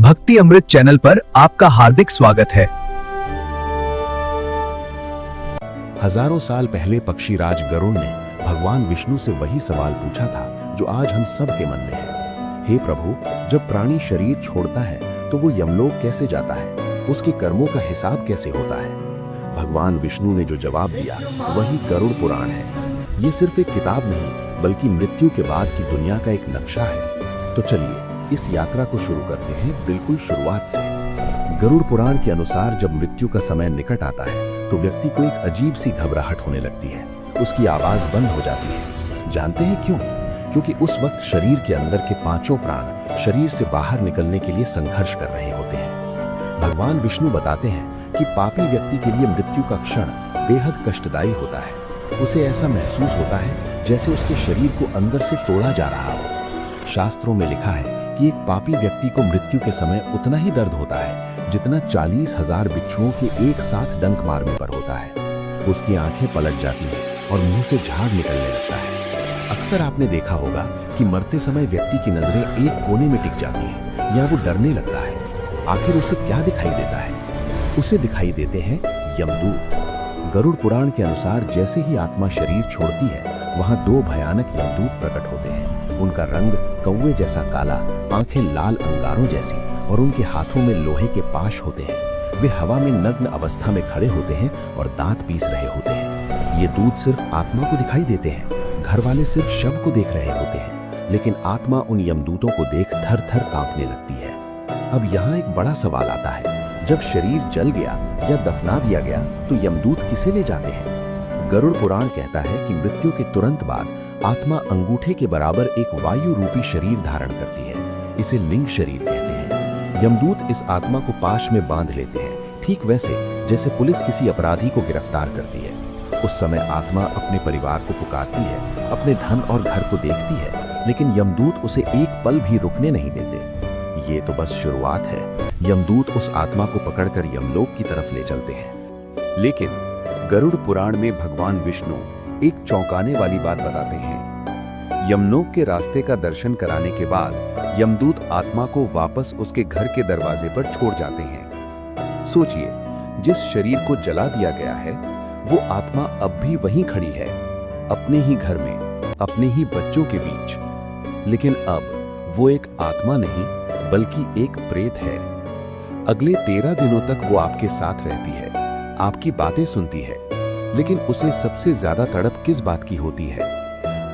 भक्ति अमृत चैनल पर आपका हार्दिक स्वागत है। हजारों साल पहले पक्षीराज गरुड़ ने भगवान विष्णु से वही सवाल पूछा था जो आज हम सब के मन में है। हे प्रभु, जब प्राणी शरीर छोड़ता है तो वो यमलोक कैसे जाता है? उसके कर्मों का हिसाब कैसे होता है? भगवान विष्णु ने जो जवाब दिया वही गरुड़ पुराण है। ये सिर्फ एक किताब नहीं बल्कि मृत्यु के बाद की दुनिया का एक नक्शा है। तो चलिए इस यात्रा को शुरू करते हैं बिल्कुल शुरुआत से। गरुड़ पुराण के अनुसार जब मृत्यु का समय निकट आता है तो व्यक्ति को एक अजीब सी घबराहट होने लगती है। उसकी आवाज बंद हो जाती है। जानते हैं क्यों? क्योंकि उस वक्त शरीर के अंदर के पांचों प्राण शरीर से बाहर निकलने के लिए संघर्ष कर रहे होते हैं। भगवान विष्णु बताते हैं कि पापी व्यक्ति के लिए मृत्यु का क्षण बेहद कष्टदायी होता है। उसे ऐसा महसूस होता है जैसे उसके शरीर को अंदर से तोड़ा जा रहा हो। शास्त्रों में लिखा है कि एक पापी व्यक्ति को मृत्यु के समय उतना ही दर्द होता है जितना 40,000 बिच्छुओं के एक साथ डंक मारने पर होता है। उसकी आंखें पलट जाती हैं और मुंह से झाग निकलने लगता है। अक्सर आपने देखा होगा कि मरते समय व्यक्ति की नजरें एक कोने में टिक जाती हैं या वो डरने लगता है। आखिर उसे क्या दिखाई देता है? उसे दिखाई देते हैं यमदूत। गरुड़ पुराण के अनुसार जैसे ही आत्मा शरीर छोड़ती है वहां दो भयानक यमदूत प्रकट होते हैं। उनका रंग कौवे जैसा काला, आंखें लाल अंगारों जैसी और उनके हाथों में लोहे के पाश होते हैं। वे हवा में नग्न अवस्था में खड़े होते हैं और दांत पीस रहे होते हैं। ये दूत सिर्फ आत्मा को दिखाई देते हैं। घर वाले सिर्फ शव को देख रहे होते हैं, लेकिन आत्मा उन यमदूतों को देख थर थर कांपने लगती है। अब यहाँ एक बड़ा सवाल आता है, जब शरीर जल गया या दफना दिया गया तो यमदूत किसे ले जाते हैं? गरुड़ पुराण कहता है कि मृत्यु के तुरंत बाद आत्मा अंगूठे के बराबर एक वायु रूपी शरीर धारण करती है। इसे लिंग शरीर कहते हैं। यमदूत इस आत्मा को पाश में बांध लेते हैं, ठीक वैसे जैसे पुलिस किसी अपराधी को गिरफ्तार करती है। उस समय आत्मा अपने परिवार को पुकारती है, अपने धन और घर को देखती है, लेकिन यमदूत उसे एक पल भी रुकने नहीं देते। ये तो बस शुरुआत है। यमदूत उस आत्मा को पकड़कर यमलोक की तरफ ले चलते हैं। लेकिन गरुड़ पुराण में भगवान विष्णु एक चौंकाने वाली बात बताते हैं। यमलोक के रास्ते का दर्शन कराने के बाद यमदूत आत्मा को वापस उसके घर के दरवाजे पर छोड़ जाते हैं। सोचिए, जिस शरीर को जला दिया गया है वो आत्मा अब भी वहीं खड़ी है, अपने ही घर में, अपने ही बच्चों के बीच। लेकिन अब वो एक आत्मा नहीं बल्कि एक प्रेत है। अगले 13 दिनों तक वो आपके साथ रहती है, आपकी बातें सुनती है, लेकिन उसे सबसे ज्यादा तड़प किस बात की होती है?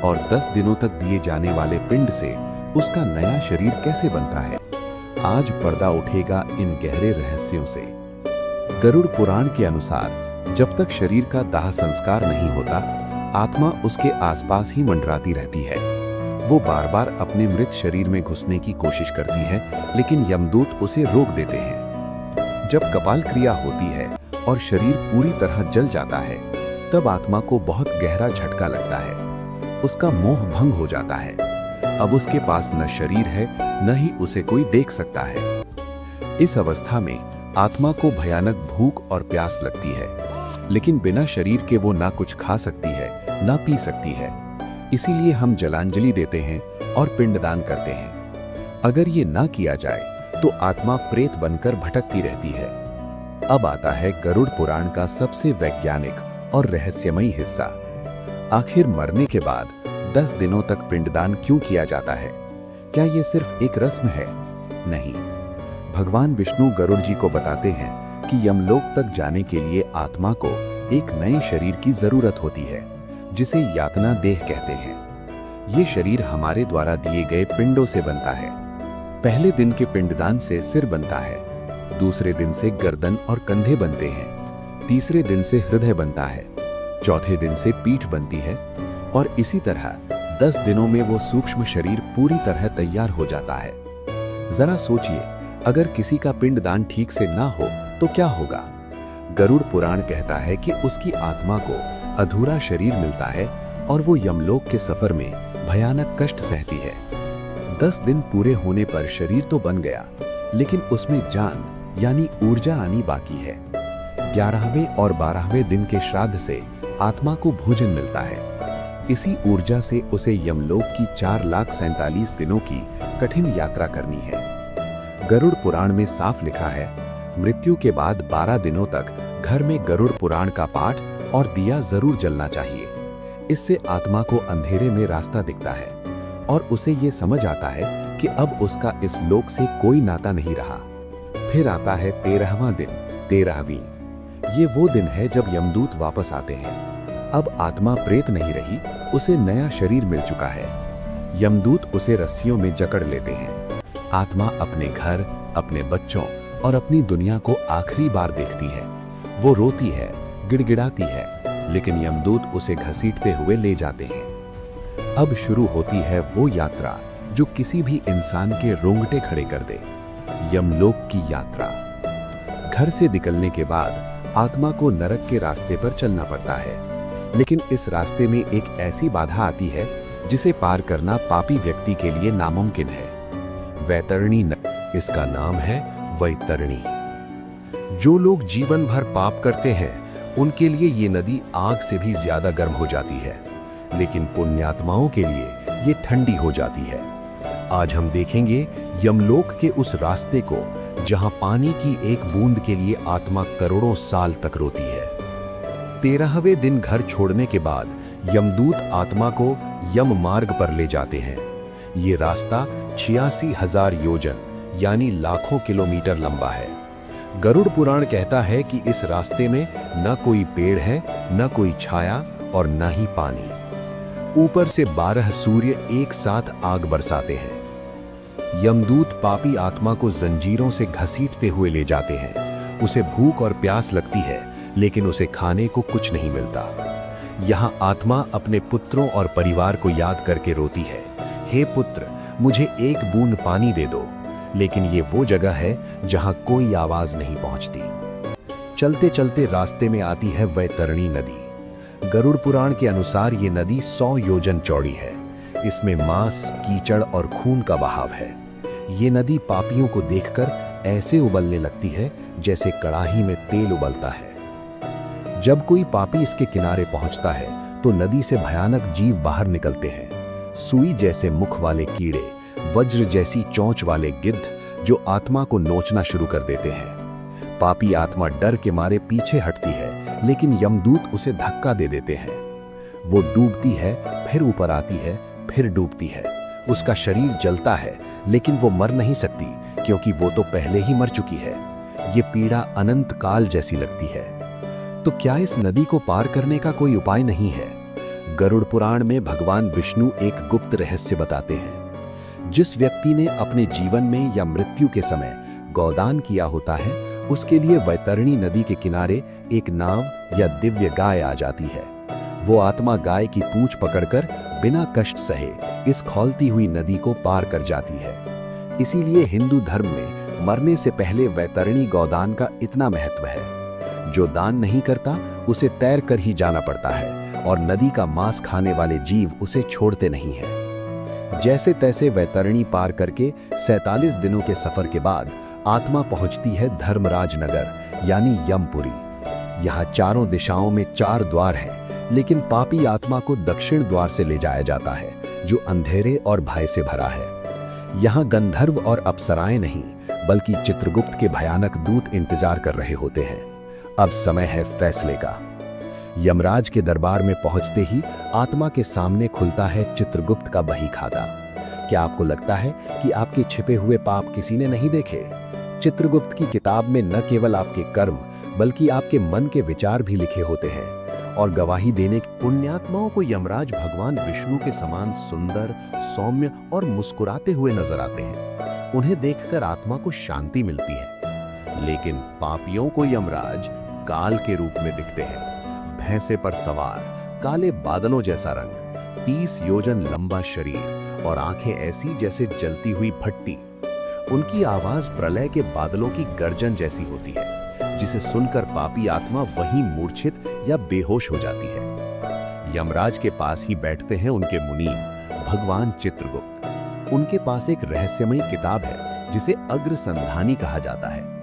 और 10 दिनों तक दिए जाने वाले पिंड से उसका नया शरीर कैसे बनता है? आज पर्दा उठेगा इन गहरे रहस्यों से। गरुड़ पुराण के अनुसार जब तक शरीर का दाह संस्कार नहीं होता, आत्मा उसके आसपास ही मंडराती रहती है। वो बार बार अपने मृत शरीर में घुसने की कोशिश करती है, लेकिन यमदूत उसे रोक देते हैं। जब कपाल क्रिया होती है और शरीर पूरी तरह जल जाता है, तब आत्मा को बहुत गहरा झटका लगता है। उसका मोह भंग हो जाता है। अब उसके पास न शरीर है, न ही उसे कोई देख सकता है। इस अवस्था में आत्मा को भयानक भूख और प्यास लगती है, लेकिन बिना शरीर के वो ना कुछ खा सकती है, ना पी सकती है। इसीलिए हम जलांजलि देते हैं और पिंडदान करते हैं। अगर ये ना किया जाए तो आत्मा प्रेत बनकर भटकती रहती है। अब आता है गरुड़ पुराण का सबसे वैज्ञानिक और रहस्यमयी हिस्सा। आखिर मरने के बाद 10 दिनों तक पिंडदान क्यों किया जाता है? क्या ये सिर्फ एक रस्म है? नहीं। भगवान विष्णु गरुड़ जी को बताते हैं कि यमलोक तक जाने के लिए आत्मा को एक नए शरीर की जरूरत होती है, जिसे यातना देह कहते हैं। ये शरीर हमारे द्वारा दिए गए पिंडों से बनता है। पहले दिन के पिंडदान से सिर बनता है, दूसरे दिन से गर्दन और कंधे बनते हैं, तीसरे दिन से हृदय बनता है, चौथे दिन से पीठ बनती है और इसी तरह 10 दिनों में वो सूक्ष्म शरीर पूरी तरह तैयार हो जाता है। जरा सोचिए, अगर किसी का पिंडदान ठीक से ना हो तो क्या होगा? गरुड़ पुराण कहता है कि उसकी आत्मा को अधूरा शरीर मिलता है और वो यमलोक के सफर में भयानक कष्ट सहती है। 10 दिन पूरे होने पर शरीर तो बन गया, लेकिन उसमें जान यानी ऊर्जा आनी बाकी है। 11वें और 12वें दिन के श्राद्ध से आत्मा को भोजन मिलता है। इसी ऊर्जा से उसे यमलोक की 4,47,000 दिनों की कठिन यात्रा करनी है। गरुड़ पुराण में साफ लिखा है, मृत्यु के बाद 12 दिनों तक घर में गरुड़ पुराण का पाठ और दिया जरूर जलना चाहिए। इससे आत्मा को अंधेरे में रास्ता दिखता है और उसे ये समझ आता है कि अब उसका इस लोक से कोई नाता नहीं रहा। फिर आता है 13वां दिन, 13वीं। ये वो दिन है जब यमदूत वापस आते हैं। अब आत्मा प्रेत नहीं रही, उसे नया शरीर मिल चुका है। यमदूत उसे रस्सियों में जकड़ लेते हैं। आत्मा अपने घर, अपने बच्चों और अपनी दुनिया को आखिरी बार देखती है। वो रोती है, गिड़गिड़ाती है, लेकिन यमदूत उसे घसीटते हुए ले जाते हैं। अब शुरू होती है वो यात्रा जो किसी भी इंसान के रोंगटे खड़े कर दे, यमलोक की यात्रा। घर से निकलने के बाद आत्मा को नरक के रास्ते पर चलना पड़ता है, लेकिन इस रास्ते में एक ऐसी बाधा आती है जिसे पार करना पापी व्यक्ति के लिए नामुमकिन है। वैतरणी नदी, इसका नाम है वैतरणी। जो लोग जीवन भर पाप करते हैं उनके लिए ये नदी आग से भी ज्यादा गर्म हो जाती है, लेकिन पुण्यात्माओं के लिए ये ठंडी हो जाती है। आज हम देखेंगे यमलोक के उस रास्ते को जहां पानी की एक बूंद के लिए आत्मा करोड़ों साल तक रोती है। 13वें दिन घर छोड़ने के बाद यमदूत आत्मा को यम मार्ग पर ले जाते हैं। ये रास्ता 86,000 योजन यानी लाखों किलोमीटर लंबा है। गरुड़ पुराण कहता है कि इस रास्ते में न कोई पेड़ है, न कोई छाया और न ही पानी। ऊपर से 12 सूर्य एक साथ आग बरसाते हैं। यमदूत पापी आत्मा को जंजीरों से घसीटते हुए ले जाते हैं। उसे भूख और प्यास लगती है, लेकिन उसे खाने को कुछ नहीं मिलता। यहाँ आत्मा अपने पुत्रों और परिवार को याद करके रोती है, हे पुत्र, मुझे एक बूंद पानी दे दो। लेकिन ये वो जगह है जहाँ कोई आवाज नहीं पहुँचती। चलते चलते रास्ते में आती है वैतरणी नदी। गरुड़ पुराण के अनुसार ये नदी 100 योजन चौड़ी है। इसमें मांस, कीचड़ और खून का बहाव है। ये नदी पापियों को देखकर ऐसे उबलने लगती है जैसे कड़ाही में तेल उबलता है। जब कोई पापी इसके किनारे पहुंचता है तो नदी से भयानक जीव बाहर निकलते हैं। सुई जैसे मुख वाले कीड़े, वज्र जैसी चोंच वाले गिद्ध जो आत्मा को नोचना शुरू कर देते हैं। पापी आत्मा डर के मारे पीछे हटती है, लेकिन यमदूत उसे धक्का दे देते हैं। वो डूबती है, फिर ऊपर आती है, फिर डूबती है। उसका शरीर जलता है, लेकिन वो मर नहीं सकती क्योंकि वो तो पहले ही मर चुकी है। ये पीड़ा अनंत काल जैसी लगती है। तो क्या इस नदी को पार करने का कोई उपाय नहीं है? गरुड़ पुराण में भगवान विष्णु एक गुप्त रहस्य बताते हैं। जिस व्यक्ति ने अपने जीवन में या मृत्यु के समय गोदान किया होता है, उसके लिए वैतरणी नदी के किनारे एक नाव या दिव्य गाय आ जाती है। वो आत्मा गाय की पूंछ पकड़कर बिना कष्ट सहे इस खौलती हुई नदी को पार कर जाती है। इसीलिए हिंदू धर्म में मरने से पहले वैतरणी गोदान का इतना महत्व है। जो दान नहीं करता उसे तैर कर ही जाना पड़ता है और नदी का मांस खाने वाले जीव उसे छोड़ते नहीं हैं। जैसे तैसे वैतरणी पार करके 47 दिनों के सफर के बाद आत्मा पहुंचती है धर्मराज नगर यानी यमपुरी। यहाँ चारों दिशाओं में 4 द्वार हैं, लेकिन पापी आत्मा को दक्षिण द्वार से ले जाया जाता है जो अंधेरे और भय से भरा है। यहाँ गंधर्व और अप्सराएं नहीं, बल्कि चित्रगुप्त के भयानक दूत इंतजार कर रहे होते हैं। अब समय है फैसले का। यमराज के दरबार में पहुंचते ही आत्मा के सामने खुलता है चित्रगुप्त का बही खाता। क्या आपको लगता है कि आपके छिपे हुए पाप किसी ने नहीं देखे? चित्रगुप्त की किताब में न केवल आपके कर्म बल्कि आपके मन के विचार भी लिखे होते हैं और गवाही देने के पुण्यात्माओं को यमराज भगवान विष्णु के समान सुंदर, सौम्य और मुस्कुराते हुए नजर आते हैं। उन्हें देखकर आत्मा को शांति मिलती है। लेकिन पापियों को यमराज काल के रूप में दिखते हैं। भैंसे पर सवार, काले बादलों जैसा रंग, 30 योजन लंबा शरीर और आंखें ऐसी जैसे जलती हुई भट्टी। उनकी आवाज प्रलय के बादलों की गर्जन जैसी होती है, जिसे सुनकर पापी आत्मा वहीं मूर्छित या बेहोश हो जाती है। यमराज के पास ही बैठते हैं उनके मुनीम भगवान चित्रगुप्त। उनके पास एक रहस्यमयी किताब है जिसे अग्रसंधानी कहा जाता है।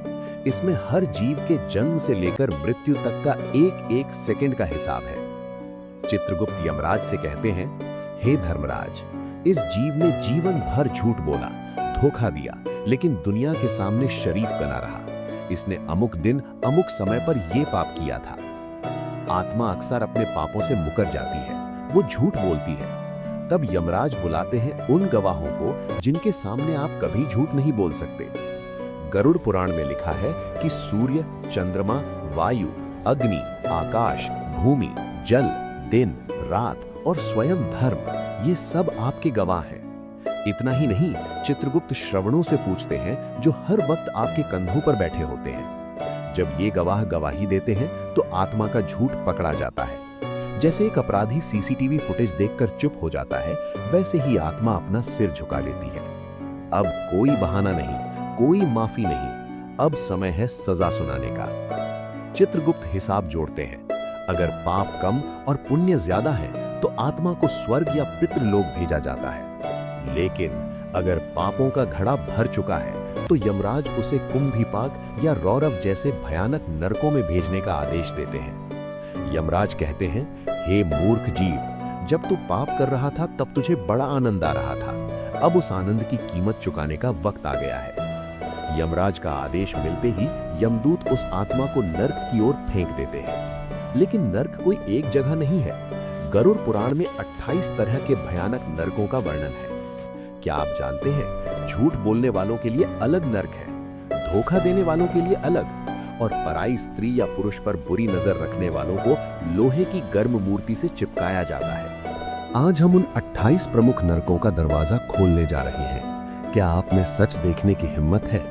इसमें हर जीव के जन्म से लेकर मृत्यु तक का एक एक सेकंड का हिसाब है। चित्रगुप्त यमराज से कहते हैं, हे धर्मराज, इस जीव ने जीवन भर झूठ बोला, धोखा दिया, लेकिन दुनिया के सामने शरीफ बना रहा। इसने अमुक दिन अमुक समय पर यह पाप किया था। आत्मा अक्सर अपने पापों से मुकर जाती है, वो झूठ बोलती है। तब यमराज बुलाते हैं उन गवाहों को जिनके सामने आप कभी झूठ नहीं बोल सकते। गरुड़ पुराण में लिखा है कि सूर्य, चंद्रमा, वायु, अग्नि, आकाश, भूमि, जल, दिन, रात और स्वयं धर्म, ये सब आपके गवाह हैं। इतना ही नहीं, चित्रगुप्त श्रवणों से पूछते हैं जो हर वक्त आपके कंधों पर बैठे होते हैं। जब ये गवाह गवाही देते हैं तो आत्मा का झूठ पकड़ा जाता है। जैसे एक अपराधी सीसीटीवी फुटेज देखकर चुप हो जाता है, वैसे ही आत्मा अपना सिर झुका लेती है। अब कोई बहाना नहीं, कोई माफी नहीं, अब समय है सजा सुनाने का। चित्रगुप्त हिसाब जोड़ते हैं। अगर पाप कम और पुण्य ज्यादा है तो आत्मा को स्वर्ग या पितृलोक भेजा जाता है। लेकिन अगर पापों का घड़ा भर चुका है तो यमराज उसे कुंभीपाक या रौरव जैसे भयानक नरकों में भेजने का आदेश देते हैं। यमराज कहते हैं, हे मूर्ख जीव, जब तू पाप कर रहा था तब तुझे बड़ा आनंद आ रहा था। अब उस आनंद की कीमत चुकाने का वक्त आ गया है। यमराज का आदेश मिलते ही यमदूत उस आत्मा को नर्क की ओर फेंक देते हैं। लेकिन नर्क कोई एक जगह नहीं है। गरुड़ पुराण में 28 तरह के भयानक नरकों का वर्णन है। क्या आप जानते हैं, झूठ बोलने वालों के लिए अलग नर्क है, धोखा देने वालों के लिए अलग, और पराई स्त्री या पुरुष पर बुरी नजर रखने वालों को लोहे की गर्म मूर्ति से चिपकाया जाता है। आज हम उन 28 प्रमुख नरकों का दरवाजा खोलने जा रहे हैं। क्या आप में सच देखने की हिम्मत है?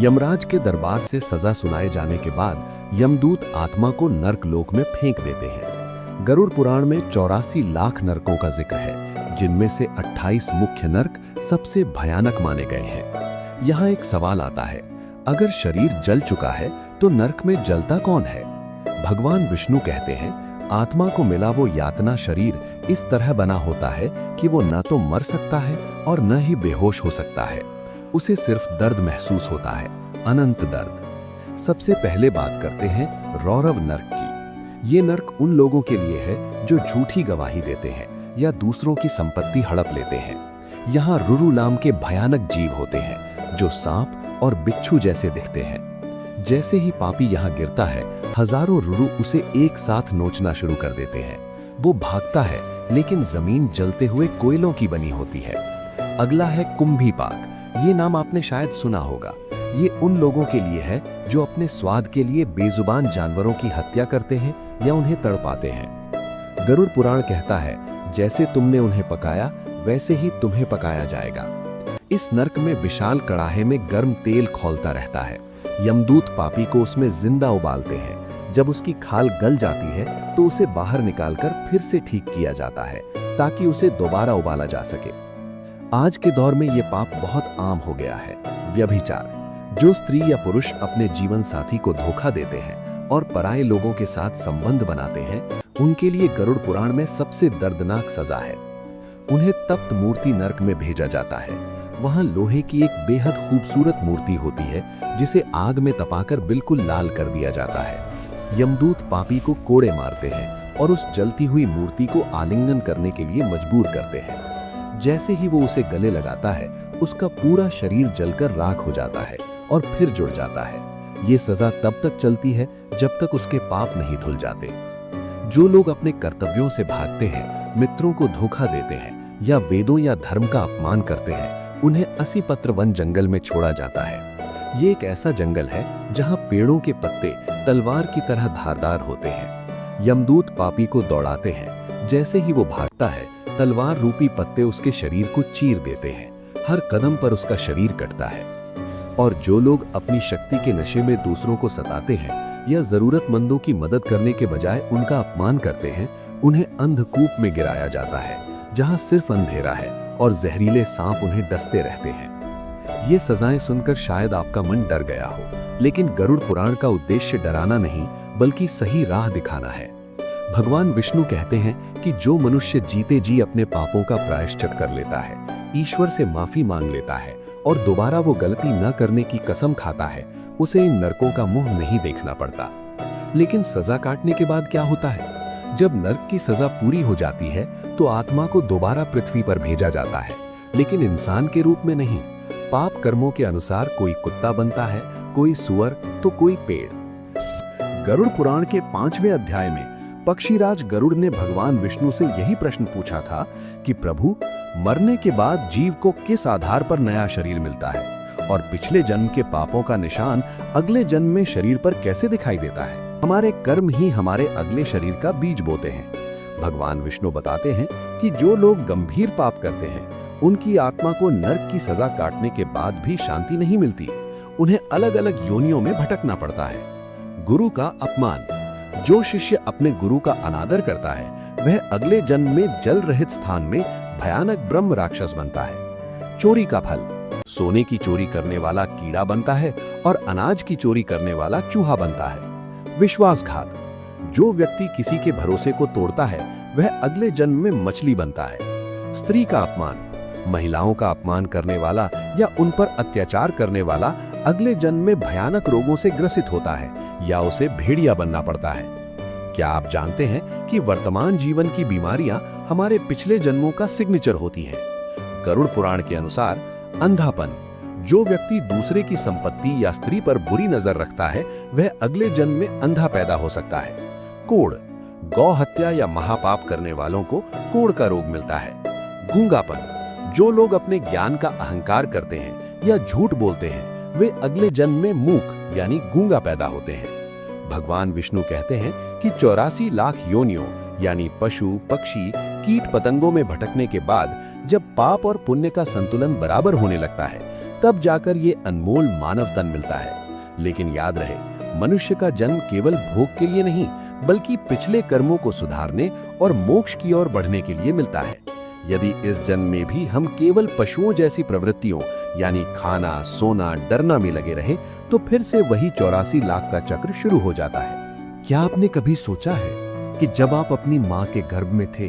यमराज के दरबार से सजा सुनाए जाने के बाद यमदूत आत्मा को नर्क लोक में फेंक देते हैं। गरुड़ पुराण में 84 लाख नरकों का जिक्र है, जिनमें से 28 मुख्य नरक सबसे भयानक माने गए हैं। यहाँ एक सवाल आता है, अगर शरीर जल चुका है तो नरक में जलता कौन है? भगवान विष्णु कहते हैं, आत्मा को मिला वो यातना शरीर इस तरह बना होता है कि वो न तो मर सकता है और न ही बेहोश हो सकता है। उसे सिर्फ दर्द महसूस होता है, अनंत दर्द। सबसे पहले बात करते हैं रौरव नरक की। ये नरक उन लोगों के लिए है जो झूठी गवाही देते हैं या दूसरों की संपत्ति हड़प लेते हैं। यहाँ रुरु नाम के भयानक जीव होते हैं जो सांप और बिच्छू जैसे दिखते हैं। जैसे ही पापी यहाँ गिरता है, हजारों रुरु उसे एक साथ नोचना शुरू कर देते हैं। वो भागता है, लेकिन जमीन जलते हुए कोयलों की बनी होती है। अगला है कुंभीपाक। ये नाम आपने शायद सुना होगा। ये उन लोगों के लिए है जो अपने स्वाद के लिए बेजुबान जानवरों की हत्या करते हैं या उन्हें तड़पाते हैं। गरुड़ पुराण कहता है, जैसे तुमने उन्हें पकाया वैसे ही तुम्हें पकाया जाएगा। इस नरक में विशाल कड़ाहे में गर्म तेल खौलता रहता है। यमदूत पापी को उसमें जिंदा उबालते हैं। जब उसकी खाल गल जाती है तो उसे बाहर निकालकर फिर से ठीक किया जाता है ताकि उसे दोबारा उबाला जा सके। आज के दौर में यह पाप बहुत आम हो गया है। व्यभिचार। जो स्त्री या पुरुष अपने जीवन साथी को धोखा देते हैं और पराये लोगों के साथ संबंध बनाते हैं, उनके लिए गरुड़ पुराण में सबसे दर्दनाक सजा है। उन्हें तप्त मूर्ति नरक में भेजा जाता है। वहां लोहे की एक बेहद खूबसूरत मूर्ति होती है जिसे आग में तपाकर बिल्कुल लाल कर दिया जाता है। यमदूत पापी को कोड़े मारते हैं और उस जलती हुई मूर्ति को आलिंगन करने के लिए मजबूर करते हैं। जैसे ही वो उसे गले लगाता है, उसका पूरा शरीर जलकर राख हो जाता है और फिर जुड़ जाता है। ये सजा तब तक चलती है जब तक उसके पाप नहीं धुल जाते। जो लोग अपने कर्तव्यों से भागते हैं, मित्रों को धोखा देते हैं या वेदों या धर्म का अपमान करते हैं, उन्हें 80 पत्र वन जंगल में छोड़ा जाता है। ये एक ऐसा जंगल है जहां पेड़ों के पत्ते तलवार की तरह धारदार होते हैं। यमदूत पापी को दौड़ाते हैं। जैसे ही वो भागता है, तलवार रूपी पत्ते उसके शरीर को चीर देते हैं। हर कदम पर उसका शरीर कटता है। और जो लोग अपनी शक्ति के नशे में दूसरों को सताते हैं या जरूरतमंदों की मदद करने के बजाय उनका अपमान करते हैं, उन्हें अंधकूप में गिराया जाता है जहां सिर्फ अंधेरा है और जहरीले सांप उन्हें डसते रहते हैं। ये सजाएं सुनकर शायद आपका मन डर गया हो, लेकिन गरुड़ पुराण का उद्देश्य डराना नहीं बल्कि सही राह दिखाना है। भगवान विष्णु कहते हैं कि जो मनुष्य जीते जी अपने पापों का प्रायश्चित कर लेता है, ईश्वर से माफी मांग लेता है और दोबारा वो गलती न करने की कसम खाता है, उसे इन नरकों का मुंह नहीं देखना पड़ता। लेकिन सजा काटने के बाद क्या होता है? जब नरक की सजा पूरी हो जाती है तो आत्मा को दोबारा पृथ्वी पर भेजा जाता है, लेकिन इंसान के रूप में नहीं। पाप कर्मों के अनुसार कोई कुत्ता बनता है, कोई सुअर तो कोई पेड़। गरुड़ पुराण के 5वें अध्याय में पक्षीराज गरुड़ ने भगवान विष्णु से यही प्रश्न पूछा था कि प्रभु, मरने के बाद जीव को किस आधार पर नया शरीर मिलता है और पिछले जन्म के पापों का निशान अगले जन्म में शरीर पर कैसे दिखाई देता है। हमारे कर्म ही हमारे अगले शरीर का बीज बोते हैं। भगवान विष्णु बताते हैं कि जो लोग गंभीर पाप करते हैं उनकी आत्मा को नरक की सजा काटने के बाद भी शांति नहीं मिलती, उन्हें अलग अलग योनियों में भटकना पड़ता है। गुरु का अपमान। जो शिष्य अपने गुरु का अनादर करता है वह अगले जन्म में जल रहित स्थान में भयानक ब्रह्म राक्षस बनता है। चोरी का फल। सोने की चोरी करने वाला कीड़ा बनता है और अनाज की चोरी करने वाला चूहा बनता है। विश्वासघात। जो व्यक्ति किसी के भरोसे को तोड़ता है वह अगले जन्म में मछली बनता है। स्त्री का अपमान। महिलाओं का अपमान करने वाला या उन पर अत्याचार करने वाला अगले जन्म में भयानक रोगों से ग्रसित होता है या उसे भेड़िया बनना पड़ता है। क्या आप जानते हैं कि वर्तमान जीवन की बीमारियां हमारे पिछले जन्मों का सिग्नेचर होती हैं? गरुड़ पुराण के अनुसार अंधापन। जो व्यक्ति दूसरे की संपत्ति या स्त्री पर बुरी नजर रखता है वह अगले जन्म में अंधा पैदा हो सकता है। कोढ़। गौ हत्या या महापाप करने वालों को कोढ़ का रोग मिलता है। गूंगापन। जो लोग अपने ज्ञान का अहंकार करते हैं या झूठ बोलते हैं वे अगले जन्म में मूक यानी गूंगा पैदा होते हैं। भगवान विष्णु कहते हैं कि 84 लाख योनियों यानी पशु, पक्षी, कीट पतंगों में भटकने के बाद जब पाप और पुण्य का संतुलन बराबर होने लगता है तब जाकर ये अनमोल मानव तन मिलता है। लेकिन याद रहे, मनुष्य का जन्म केवल भोग के लिए नहीं बल्कि पिछले कर्मों को सुधारने और मोक्ष की ओर बढ़ने के लिए मिलता है। यदि इस जन्म में भी हम केवल पशुओं जैसी प्रवृत्तियों यानी खाना, सोना, डरना में लगे रहे तो फिर से वही 84 लाख का चक्र शुरू हो जाता है। क्या आपने कभी सोचा है कि जब आप अपनी माँ के गर्भ में थे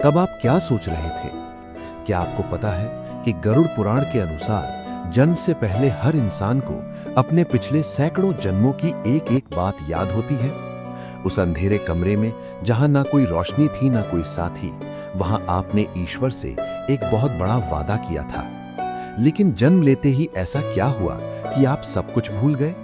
तब आप क्या सोच रहे थे? क्या आपको पता है कि गरुड़ पुराण के अनुसार जन्म से पहले हर इंसान को अपने पिछले सैकड़ों जन्मों की एक एक बात याद होती है? उस अंधेरे कमरे में जहां ना कोई रोशनी थी ना कोई साथी, वहां आपने ईश्वर से एक बहुत बड़ा वादा किया था। लेकिन जन्म लेते ही ऐसा क्या हुआ कि आप सब कुछ भूल गए?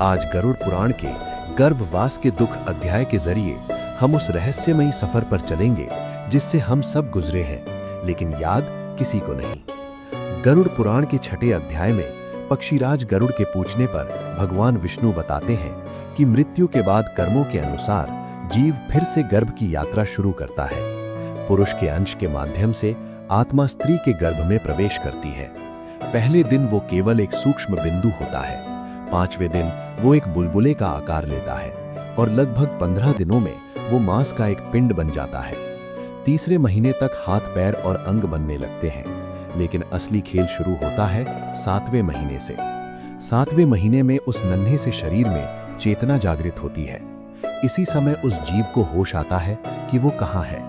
आज गरुड़ पुराण के गर्भवास के दुख अध्याय के जरिए हम उस रहस्यमयी सफर पर चलेंगे जिससे हम सब गुजरे हैं, लेकिन याद किसी को नहीं। गरुड़ पुराण के 6ठे अध्याय में पक्षीराज गरुड़ के पूछने पर भगवान विष्णु बताते हैं कि मृत्यु के बाद कर्मों के अनुसार जीव फिर से गर्भ की यात्रा शुरू करता है। पुरुष के अंश के माध्यम से आत्मा स्त्री के गर्भ में प्रवेश करती है। पहले दिन वो केवल एक सूक्ष्म बिंदु होता है, 5वें दिन वो एक बुलबुले का आकार लेता है और लगभग 15 दिनों में वो मांस का एक पिंड बन जाता है। तीसरे महीने तक हाथ, पैर और अंग बनने लगते हैं, लेकिन असली खेल शुरू होता है 7वें महीने से। 7वें महीने में उस नन्हे से शरीर में चेतना जागृत होती है। इसी समय उस जीव को होश आता है कि वो कहाँ है।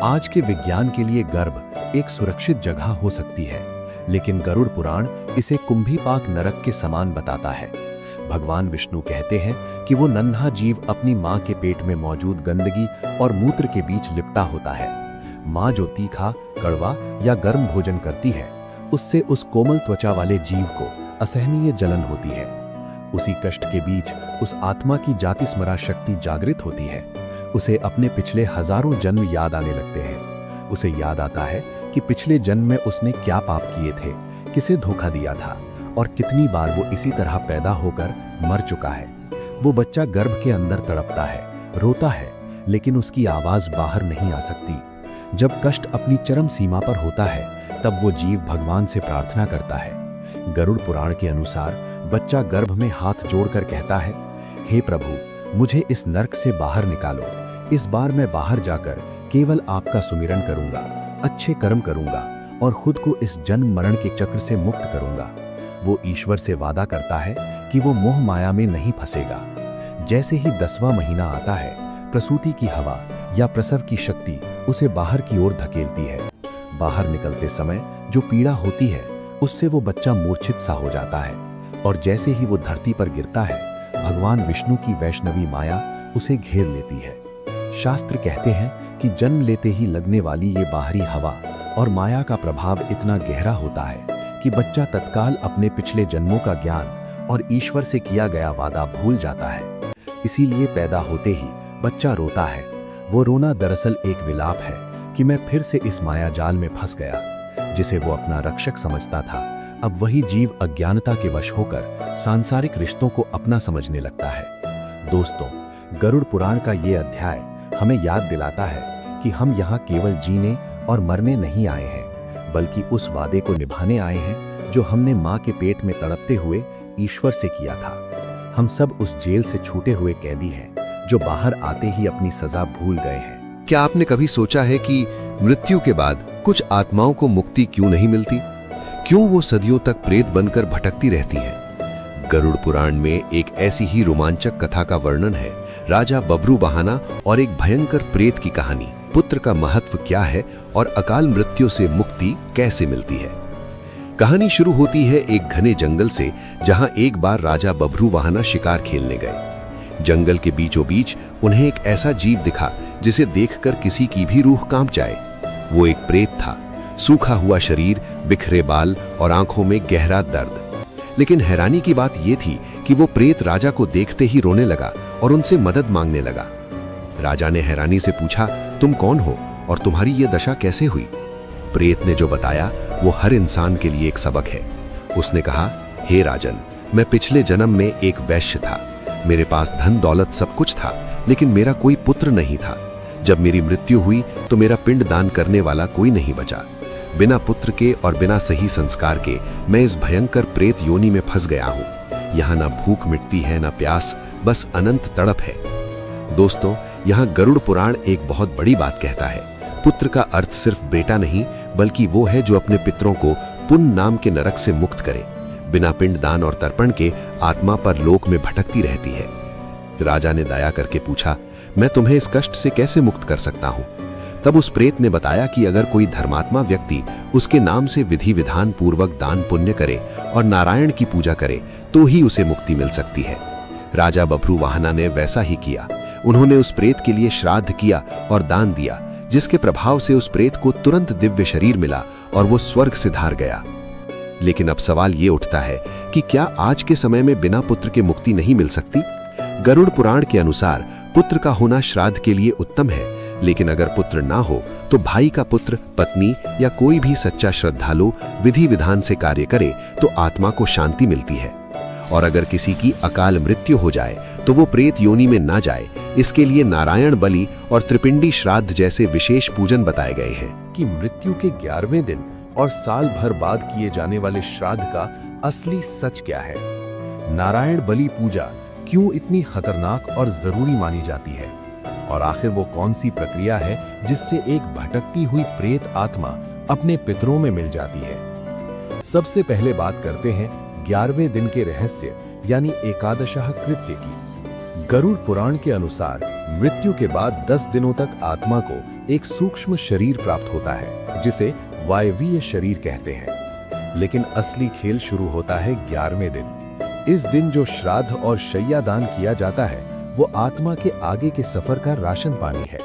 आज के विज्ञान के लिए गर्भ एक सुरक्षित जगह हो सकती है, लेकिन गरुड़ पुराण इसे कुंभीपाक नरक के समान बताता है। भगवान विष्णु कहते हैं कि वो नन्हा जीव अपनी माँ के पेट में मौजूद गंदगी और मूत्र के बीच लिपटा होता है। माँ जो तीखा, कड़वा या गर्म भोजन करती है उससे उस कोमल त्वचा वाले जीव को असहनीय जलन होती है। उसी कष्ट के बीच उस आत्मा की जाति स्मरा शक्ति जागृत होती है। उसे अपने पिछले हजारों जन्म याद आने लगते हैं। उसे याद आता है कि पिछले जन्म में उसने क्या पाप किए थे, किसे धोखा दिया था और कितनी बार वो इसी तरह पैदा होकर मर चुका है। वो बच्चा गर्भ के अंदर तड़पता है, रोता है, लेकिन उसकी आवाज बाहर नहीं आ सकती। जब कष्ट अपनी चरम सीमा पर होता है तब वो जीव भगवान से प्रार्थना करता है। गरुड़ पुराण के अनुसार बच्चा गर्भ में हाथ जोड़कर कहता है, हे प्रभु, मुझे इस नरक से बाहर निकालो। इस बार मैं बाहर जाकर केवल आपका सुमिरन करूंगा, अच्छे कर्म करूंगा और खुद को इस जन्म मरण के चक्र से मुक्त करूंगा। वो ईश्वर से वादा करता है कि वो मोह माया में नहीं फंसेगा। जैसे ही 10वां महीना आता है, प्रसूति की हवा या प्रसव की शक्ति उसे बाहर की ओर धकेलती है। बाहर निकलते समय जो पीड़ा होती है उससे वो बच्चा मूर्छित सा हो जाता है और जैसे ही वो धरती पर गिरता है, भगवान विष्णु की वैष्णवी माया उसे घेर लेती है। शास्त्र कहते हैं कि जन्म लेते ही लगने वाली ये बाहरी हवा और माया का प्रभाव इतना गहरा होता है कि बच्चा तत्काल अपने पिछले जन्मों का ज्ञान और ईश्वर से किया गया वादा भूल जाता है। इसीलिए पैदा होते ही बच्चा रोता है। वो रोना दरअसल एक विलाप है कि मैं फिर से इस माया जाल में फंस गया। जिसे वो अपना रक्षक समझता था, अब वही जीव अज्ञानता के वश होकर सांसारिक रिश्तों को अपना समझने लगता है। दोस्तों, गरुड़ पुराण का ये अध्याय हमें याद दिलाता है कि हम यहाँ केवल जीने और मरने नहीं आए हैं, बल्कि उस वादे को निभाने आए हैं जो हमने माँ के पेट में तड़पते हुए ईश्वर से किया था। हम सब उस जेल से छूटे हुए कैदी हैं जो बाहर आते ही अपनी सजा भूल गए हैं। क्या आपने कभी सोचा है कि मृत्यु के बाद कुछ आत्माओं को मुक्ति क्यों नहीं मिलती? क्यों वो सदियों तक प्रेत बनकर भटकती रहती हैं? गरुड़ पुराण में एक ऐसी ही रोमांचक कथा का वर्णन है, राजा बभरू बहाना और एक भयंकर प्रेत की कहानी। पुत्र का महत्व क्या है और अकाल मृत्यु से मुक्ति कैसे मिलती है? कहानी शुरू होती है एक घने जंगल से, जहां एक बार राजा बभरू बहाना शिकार खेलने गए। जंगल के बीचों बीच उन्हें एक ऐसा जीव दिखा जिसे देखकर किसी की भी रूह कांप जाए। वो एक प्रेत था, सूखा हुआ शरीर, बिखरे बाल और आंखों में गहरा दर्द। लेकिन हैरानी की बात यह थी कि वो प्रेत राजा को देखते ही रोने लगा और उनसे मदद मांगने लगा। राजा ने हैरानी से पूछा, तुम कौन हो और तुम्हारी ये दशा कैसे हुई? प्रेत ने जो बताया वो हर इंसान के लिए एक सबक है। उसने कहा, हे राजन, मैं पिछले जन्म में एक वैश्य था। मेरे पास धन दौलत सब कुछ था, लेकिन मेरा कोई पुत्र नहीं था। जब मेरी मृत्यु हुई तो मेरा पिंड दान करने वाला कोई नहीं बचा। बिना पुत्र के और बिना सही संस्कार के मैं इस भयंकर प्रेत योनि में फंस गया हूं। यहाँ ना भूख मिटती है, ना प्यास, बस अनंत तड़प है। दोस्तों, यहाँ गरुड़ पुराण एक बहुत बड़ी बात कहता है। पुत्र का अर्थ सिर्फ बेटा नहीं, बल्कि वो है जो अपने पितरों को पुण्य नाम के नरक से मुक्त करे। बिना पिंड दान और तर्पण के आत्मा पर लोक में भटकती रहती है। राजा ने दया करके पूछा, मैं तुम्हें इस कष्ट से कैसे मुक्त कर सकता हूं? तब उस प्रेत ने बताया कि अगर कोई धर्मात्मा व्यक्ति उसके नाम से विधि विधान पूर्वक दान पुण्य करे और नारायण की पूजा करे तो ही उसे मुक्ति मिल सकती है। राजा बभरू वाहना ने वैसा ही किया। उन्होंने उस प्रेत के लिए श्राद्ध किया और दान दिया, जिसके प्रभाव से उस प्रेत को तुरंत दिव्य शरीर मिला और वो स्वर्ग सिधार गया। लेकिन अब सवाल ये उठता है कि क्या आज के समय में बिना पुत्र के मुक्ति नहीं मिल सकती? गरुड़ पुराण के अनुसार पुत्र का होना श्राद्ध के लिए उत्तम है, लेकिन अगर पुत्र ना हो तो भाई का पुत्र, पत्नी या कोई भी सच्चा श्रद्धालु विधि विधान से कार्य करे तो आत्मा को शांति मिलती है। और अगर किसी की अकाल मृत्यु हो जाए तो वो प्रेत योनि में ना जाए। इसके लिए नारायण बलि और त्रिपिंडी श्राद्ध जैसे विशेष पूजन बताए गए हैं। कि मृत्यु के 11वें दिन और साल भर बाद किए जाने वाले श्राद्ध का असली सच क्या है? नारायण बलि पूजा क्यों इतनी खतरनाक और जरूरी मानी जाती है? और आखिर वो कौन सी प्रक्रिया है जिससे एक भटकती हुई प्रेत आत्मा अपने पितरों में मिल जाती है? सबसे पहले बात करते हैं 11वें दिन के रहस्य यानी एकादशः कृत्य की। गरुड़ पुराण के अनुसार मृत्यु के बाद 10 दिनों तक आत्मा को एक सूक्ष्म शरीर प्राप्त होता है, जिसे वायवीय शरीर कहते हैं। लेकिन असली खेल शुरू होता है 11वें दिन। इस दिन जो श्राद्ध और शय्या दान किया जाता है वो आत्मा के आगे के सफर का राशन पानी है।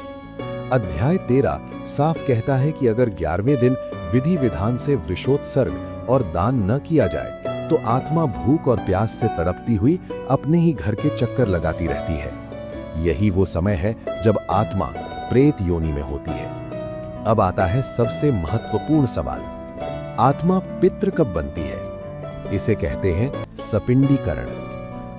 अध्याय 13 साफ कहता है कि अगर 11वें दिन विधि विधान से वृषोत्सर्ग और दान न किया जाए तो आत्मा भूख और प्यास से तड़पती हुई अपने ही घर के चक्कर लगाती रहती है। यही वो समय है जब आत्मा प्रेत योनि में होती है। अब आता है सबसे महत्वपूर्ण सवाल, आत्मा पितृ कब बनती है? इसे कहते हैं सपिंडीकरण।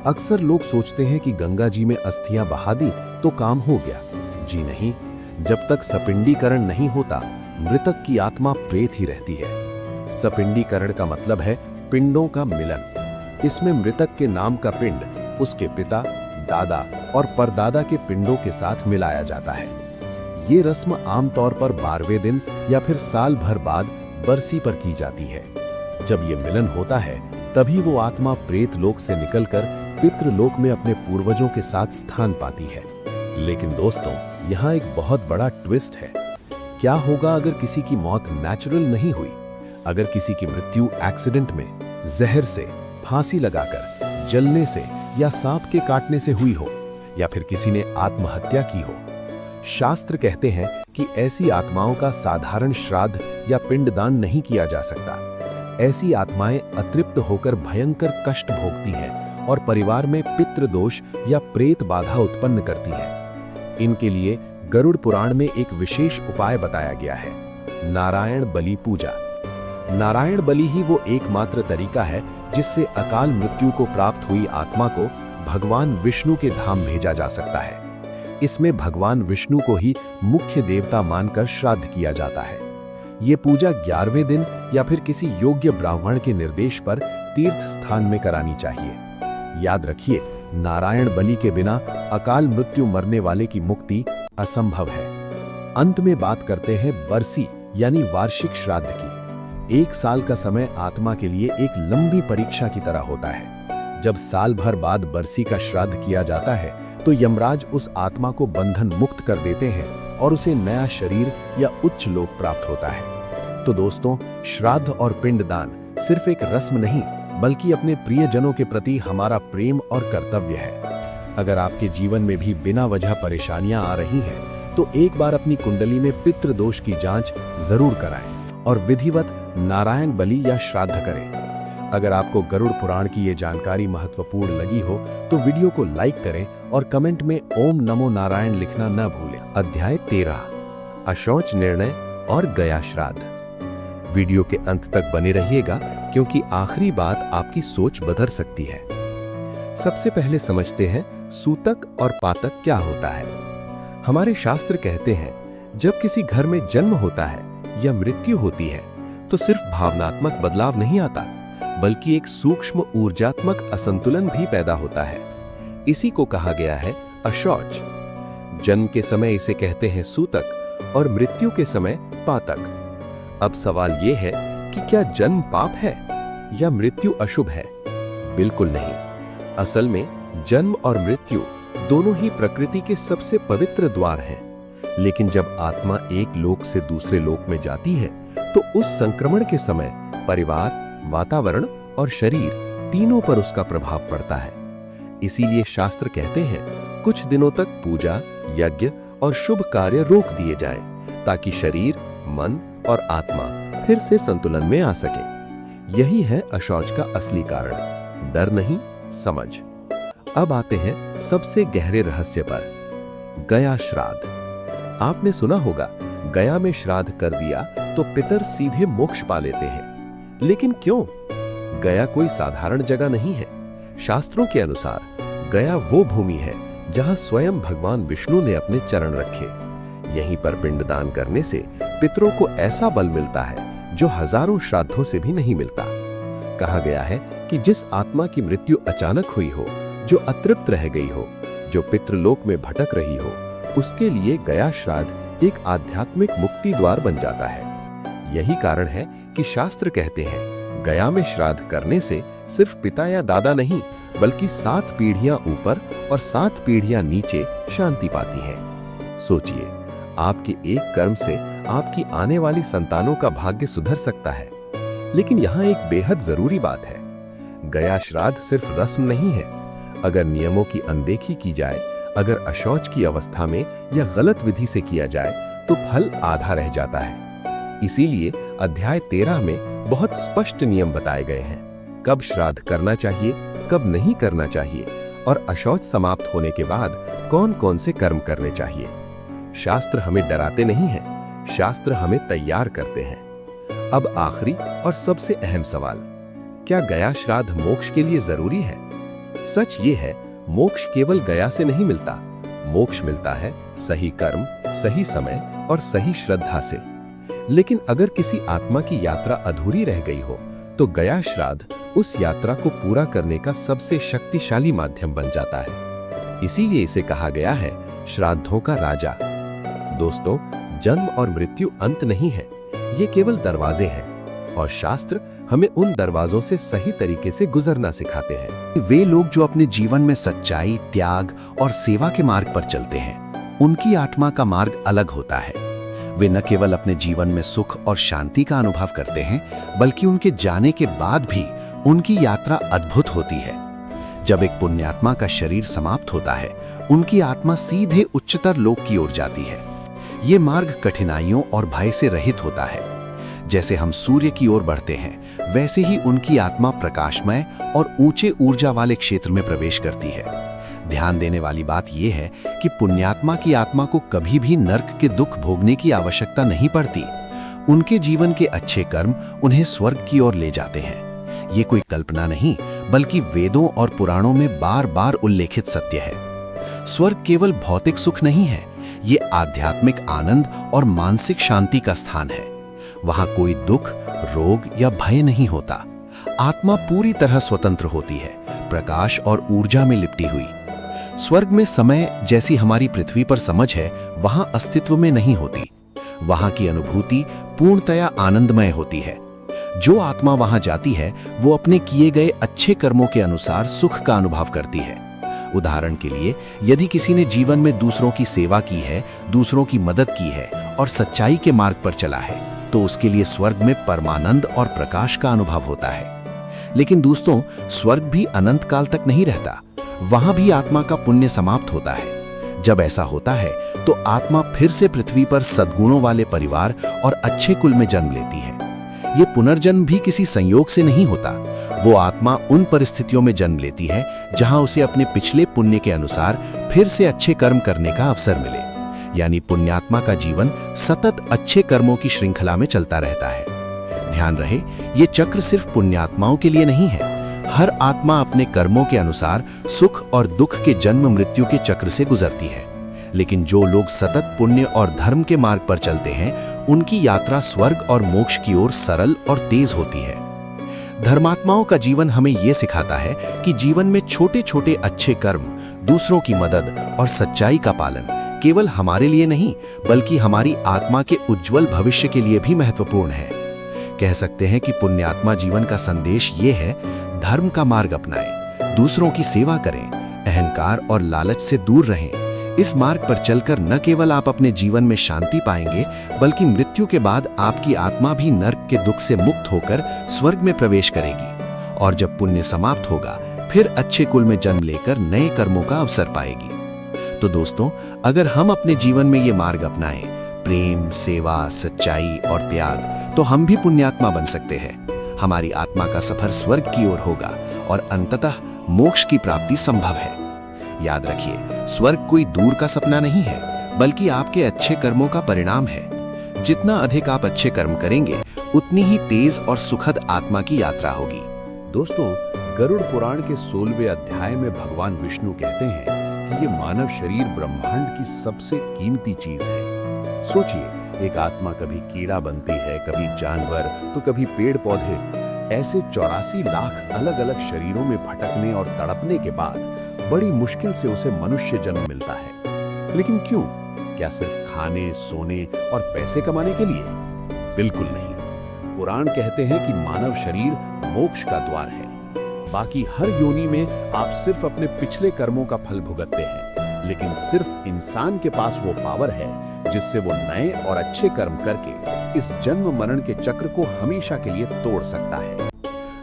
अक्सर लोग सोचते हैं कि गंगा जी में अस्थियां बहा दी तो काम हो गया। जी नहीं, जब तक सपिंडीकरण नहीं होता मृतक की आत्मा प्रेत ही रहती है। सपिंडीकरण का मतलब है पिंडों का मिलन। इसमें मृतक के नाम का पिंड उसके पिता, दादा और परदादा के पिंडों के साथ मिलाया जाता है। ये रस्म आमतौर पर 12वें दिन या फिर साल भर बाद बरसी पर की जाती है। जब ये मिलन होता है तभी वो आत्मा प्रेत लोक से निकलकर पितृलोक में अपने पूर्वजों के साथ स्थान पाती है। लेकिन दोस्तों, यहाँ एक बहुत बड़ा ट्विस्ट है। क्या होगा अगर किसी की मौत नेचुरल नहीं हुई? अगर किसी की मृत्यु एक्सीडेंट में, जहर से, फांसी लगाकर, जलने से या सांप के काटने से हुई हो, या फिर किसी ने आत्महत्या की हो? शास्त्र कहते हैं कि ऐसी आत्माओं का साधारण श्राद्ध या पिंडदान नहीं किया जा सकता। ऐसी आत्माएं अतृप्त होकर भयंकर कष्ट भोगती हैं और परिवार में पितृदोष या प्रेत बाधा उत्पन्न करती हैं। इनके लिए गरुड़ पुराण में एक विशेष उपाय बताया गया है, नारायण बलि पूजा। नारायण बलि ही वो एकमात्र तरीका है जिससे अकाल मृत्यु को प्राप्त हुई आत्मा को भगवान विष्णु के धाम भेजा जा सकता है। इसमें भगवान विष्णु को ही मुख्य देवता मानकर श्राद्ध किया जाता है। ये पूजा 11वें दिन या फिर किसी योग्य ब्राह्मण के निर्देश पर तीर्थ स्थान में करानी चाहिए। याद रखिए, नारायण बलि के बिना अकाल मृत्यु मरने वाले की मुक्ति असंभव है। अंत में बात करते हैं बरसी यानी वार्षिक श्राद्ध की। 1 साल का समय आत्मा के लिए एक लंबी परीक्षा की तरह होता है। जब साल भर बाद बरसी का श्राद्ध किया जाता है तो यमराज उस आत्मा को बंधन मुक्त कर देते हैं और उसे नया शरीर या उच्च लोक प्राप्त होता है। तो दोस्तों, श्राद्ध और पिंडदान सिर्फ एक रस्म नहीं बल्कि अपने प्रियजनों के प्रति हमारा प्रेम और कर्तव्य है। अगर आपके जीवन में भी बिना वजह परेशानियां आ रही हैं तो एक बार अपनी कुंडली में पितृदोष की जांच जरूर कराएं और विधिवत नारायण बलि या श्राद्ध करें। अगर आपको गरुड़ पुराण की ये जानकारी महत्वपूर्ण लगी हो तो वीडियो को लाइक करें और कमेंट में ओम नमो नारायण लिखना न भूलें। अध्याय 13, अशौच निर्णय और गया श्राद्ध। वीडियो के अंत तक बने रहिएगा क्योंकि आखिरी बात आपकी सोच बदल सकती है। सबसे पहले समझते हैं सूतक और पातक क्या होता है। हमारे शास्त्र कहते हैं जब किसी घर में जन्म होता है या मृत्यु होती है तो सिर्फ भावनात्मक बदलाव नहीं आता बल्कि एक सूक्ष्म ऊर्जात्मक असंतुलन भी पैदा होता है। इसी को कहा गया है अशौच। जन्म के समय इसे कहते हैं सूतक और मृत्यु के समय पातक। अब सवाल यह है कि क्या जन्म पाप है या मृत्यु अशुभ है? बिल्कुल नहीं। असल में जन्म और मृत्यु दोनों ही प्रकृति के सबसे पवित्र द्वार हैं। लेकिन जब आत्मा एक लोक से दूसरे लोक में जाती है तो उस संक्रमण के समय परिवार, वातावरण और शरीर तीनों पर उसका प्रभाव पड़ता है। इसीलिए शास्त्र कहते हैं कुछ दिनों तक पूजा, यज्ञ और शुभ कार्य रोक दिए जाएं ताकि शरीर, मन और आत्मा फिर से संतुलन में आ सके। यही है अशौच का असली कारण, डर नहीं, समझ। अब आते हैं सबसे गहरे रहस्य पर, गया श्राद्ध। आपने सुना होगा गया में श्राद्ध कर दिया तो पितर सीधे मोक्ष पा लेते हैं। लेकिन क्यों? गया कोई साधारण जगह नहीं है। शास्त्रों के अनुसार गया वो भूमि है जहां स्वयं भगवान विष्णु ने अपने चरण रखे। यहीं पर पिंडदान करने से पितरों को ऐसा बल मिलता है जो हजारों श्राद्धों से भी नहीं मिलता। कहा गया है कि जिस आत्मा की मृत्यु अचानक हुई हो, जो अतृप्त रह गई हो, जो पितृलोक में भटक रही हो, उसके लिए गया श्राद्ध एक आध्यात्मिक मुक्ति द्वार बन जाता है। यही कारण है कि शास्त्र कहते हैं गया में श्राद्ध करने से सिर्फ पिता या दादा नहीं बल्कि 7 पीढ़ियां ऊपर और 7 पीढ़ियां नीचे शांति पाती हैं। सोचिए, आपके एक कर्म से आपकी आने वाली संतानों का भाग्य सुधर सकता है। लेकिन यहाँ एक बेहद जरूरी बात है, गया श्राद्ध सिर्फ रस्म नहीं है। अगर नियमों की अनदेखी की जाए, अगर अशौच की अवस्था में या गलत विधि से किया जाए तो फल आधा रह जाता है। इसीलिए अध्याय 13 में बहुत स्पष्ट नियम बताए गए हैं, कब श्राद्ध करना चाहिए, कब नहीं करना चाहिए और अशौच समाप्त होने के बाद कौन कौन से कर्म करने चाहिए। शास्त्र हमें डराते नहीं हैं, शास्त्र हमें तैयार करते हैं। अब आखिरी और सबसे अहम सवाल, क्या गया श्राद्ध मोक्ष के लिए जरूरी है? सच ये है, मोक्ष केवल गया से नहीं मिलता। मोक्ष मिलता है सही कर्म, सही समय और सही श्रद्धा से। लेकिन अगर किसी आत्मा की यात्रा अधूरी रह गई हो तो गया श्राद्ध उस यात्रा को पूरा करने का सबसे शक्तिशाली माध्यम बन जाता है। इसीलिए इसे कहा गया है श्राद्धों का राजा। दोस्तों, जन्म और मृत्यु अंत नहीं है, ये केवल दरवाजे हैं और शास्त्र हमें उन दरवाजों से सही तरीके से गुजरना सिखाते हैं। वे लोग जो अपने जीवन में सच्चाई, त्याग और सेवा के मार्ग पर चलते हैं, उनकी आत्मा का मार्ग अलग होता है। वे न केवल अपने जीवन में सुख और शांति का अनुभव करते हैं बल्कि उनके जाने के बाद भी उनकी यात्रा अद्भुत होती है। जब एक पुण्यात्मा का शरीर समाप्त होता है, उनकी आत्मा सीधे उच्चतर लोक की ओर जाती है। ये मार्ग कठिनाइयों और भय से रहित होता है। जैसे हम सूर्य की ओर बढ़ते हैं, वैसे ही उनकी आत्मा प्रकाशमय और ऊंचे ऊर्जा वाले क्षेत्र में प्रवेश करती है। ध्यान देने वाली बात यह है कि पुण्यात्मा की आत्मा को कभी भी नर्क के दुख भोगने की आवश्यकता नहीं पड़ती। उनके जीवन के अच्छे कर्म उन्हें स्वर्ग की ओर ले जाते हैं। ये कोई कल्पना नहीं, बल्कि वेदों और पुराणों में बार बार उल्लेखित सत्य है। स्वर्ग केवल भौतिक सुख नहीं है, ये आध्यात्मिक आनंद और मानसिक शांति का स्थान है। वहां कोई दुख, रोग या भय नहीं होता। आत्मा पूरी तरह स्वतंत्र होती है, प्रकाश और ऊर्जा में लिपटी हुई। स्वर्ग में समय जैसी हमारी पृथ्वी पर समझ है, वहां अस्तित्व में नहीं होती। वहां की अनुभूति पूर्णतया आनंदमय होती है। जो आत्मा वहां जाती है, वो अपने किए गए अच्छे कर्मों के अनुसार सुख का अनुभव करती है। उदाहरण के लिए, यदि किसी ने जीवन में दूसरों की सेवा की है, दूसरों की मदद की है और सच्चाई के मार्ग पर चला है, तो उसके लिए स्वर्ग में परमानंद और प्रकाश का अनुभव होता है। लेकिन दोस्तों, स्वर्ग भी अनंत काल तक नहीं रहता। वहां भी आत्मा का पुण्य समाप्त होता है। जब ऐसा होता है, तो आत्मा फिर से पृथ्वी पर सद्गुणों वाले परिवार और अच्छे कुल में जन्म लेती है। ये पुनर्जन्म भी किसी संयोग से नहीं होता। वो आत्मा उन परिस्थितियों में जन्म लेती है जहां उसे अपने पिछले पुण्य के अनुसार फिर से अच्छे कर्म करने का अवसर मिले। यानी पुण्यात्मा का जीवन सतत अच्छे कर्मों की श्रृंखला में चलता रहता है। ध्यान रहे, ये चक्र सिर्फ पुण्यात्माओं के लिए नहीं है। हर आत्मा अपने कर्मों के अनुसार सुख और दुख के जन्म मृत्यु के चक्र से गुजरती है। लेकिन जो लोग सतत पुण्य और धर्म के मार्ग पर चलते हैं, उनकी यात्रा स्वर्ग और मोक्ष की ओर सरल और तेज होती है। धर्मात्माओं का जीवन हमें यह सिखाता है कि जीवन में छोटे छोटे अच्छे कर्म, दूसरों की मदद और सच्चाई का पालन केवल हमारे लिए नहीं, बल्कि हमारी आत्मा के उज्जवल भविष्य के लिए भी महत्वपूर्ण है। कह सकते हैं कि पुण्यात्मा जीवन का संदेश ये है: धर्म का मार्ग अपनाएं, दूसरों की सेवा करें, अहंकार और लालच से दूर रहें। इस मार्ग पर चलकर न केवल आप अपने जीवन में शांति पाएंगे, बल्कि मृत्यु के बाद आपकी आत्मा भी नर्क के दुख से मुक्त होकर स्वर्ग में प्रवेश करेगी। और जब पुण्य समाप्त होगा, फिर अच्छे कुल में जन्म लेकर नए कर्मों का अवसर पाएगी। तो दोस्तों, अगर हम अपने जीवन में ये मार्ग अपनाएं, प्रेम, सेवा, सच्चाई और त्याग, तो हम भी पुण्यात्मा बन सकते हैं। हमारी आत्मा का सफर स्वर्ग की ओर होगा और अंततः मोक्ष की प्राप्ति संभव है। याद रखिए, स्वर्ग कोई दूर का सपना नहीं है, बल्कि आपके अच्छे कर्मों का परिणाम है। जितना अधिक आप अच्छे कर्म करेंगे, उतनी ही तेज और सुखद आत्मा की यात्रा होगी। दोस्तों, गरुड़ पुराण के 16वें अध्याय में भगवान विष्णु कहते हैं कि ये मानव शरीर ब्रह्मांड की सबसे कीमती चीज है। सोचिए, एक आत्मा कभी कीड़ा बनती है, कभी जानवर, तो कभी पेड़ पौधे। ऐसे 84 लाख अलग अलग शरीरों में भटकने और तड़पने के बाद बड़ी मुश्किल से उसे मनुष्य जन्म मिलता है। लेकिन क्यों? क्या सिर्फ खाने, सोने और पैसे कमाने के लिए? बिल्कुल नहीं। पुराण कहते हैं कि मानव शरीर मोक्ष का द्वार है। बाकी हर योनि में आप सिर्फ अपने पिछले कर्मों का फल भुगतते हैं, लेकिन सिर्फ इंसान के पास वो पावर है जिससे वो नए और अच्छे कर्म करके इस जन्म मरण के चक्र को हमेशा के लिए तोड़ सकता है।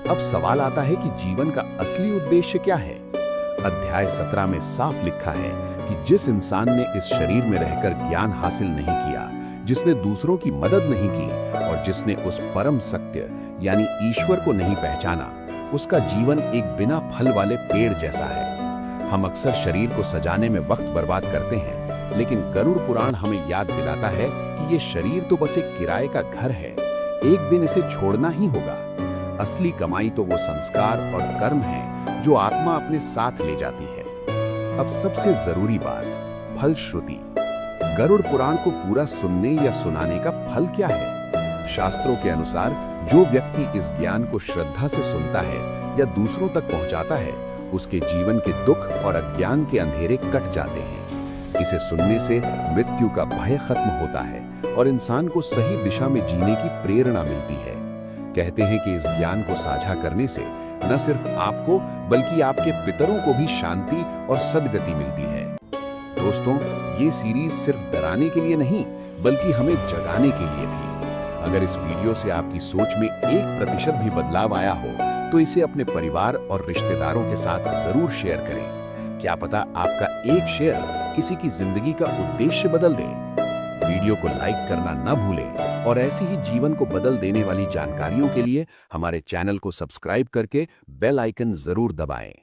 अब सवाल आता है कि जीवन का असली उद्देश्य क्या है? अध्याय 17 में साफ लिखा है कि जिस इंसान ने इस शरीर में रहकर ज्ञान हासिल नहीं किया, जिसने दूसरों की मदद नहीं की और जिसने उस परम सत्य यानी ईश्वर को नहीं पहचाना, उसका जीवन एक बिना फल वाले पेड़ जैसा है। हम अक्सर शरीर को सजाने में वक्त बर्बाद करते हैं, लेकिन गरुड़ पुराण हमें याद दिलाता है कि ये शरीर तो बस एक किराए का घर है। एक दिन इसे छोड़ना ही होगा। असली कमाई तो वो संस्कार और कर्म है जो आत्मा अपने साथ ले जाती है। अब सबसे जरूरी बात, फलश्रुति। गरुड़ पुराण को पूरा सुनने या सुनाने का फल क्या है? शास्त्रों के अनुसार जो व्यक्ति इस ज्ञान को श्रद्धा से सुनता है या दूसरों तक पहुंचाता है, उसके जीवन के दुख और अज्ञान के अंधेरे कट जाते हैं। इसे सुनने से मृत्यु का भय खत्म होता है और इंसान को सही दिशा में जीने की प्रेरणा मिलती है। कहते हैं कि इस ज्ञान को साझा करने से न सिर्फ आपको, बल्कि आपके पितरों को भी शांति और सद्गति मिलती है। दोस्तों, ये सीरीज सिर्फ डराने के लिए नहीं, बल्कि हमें जगाने के लिए थी। अगर इस वीडियो से आपकी सोच में 1% भी बदलाव आया हो, तो इसे अपने परिवार और रिश्तेदारों के साथ जरूर शेयर करें। क्या पता आपका एक शेयर किसी की जिंदगी का उद्देश्य बदल दे। वीडियो को लाइक करना न भूलें और ऐसी ही जीवन को बदल देने वाली जानकारियों के लिए हमारे चैनल को सब्सक्राइब करके बेल आइकन जरूर दबाएं।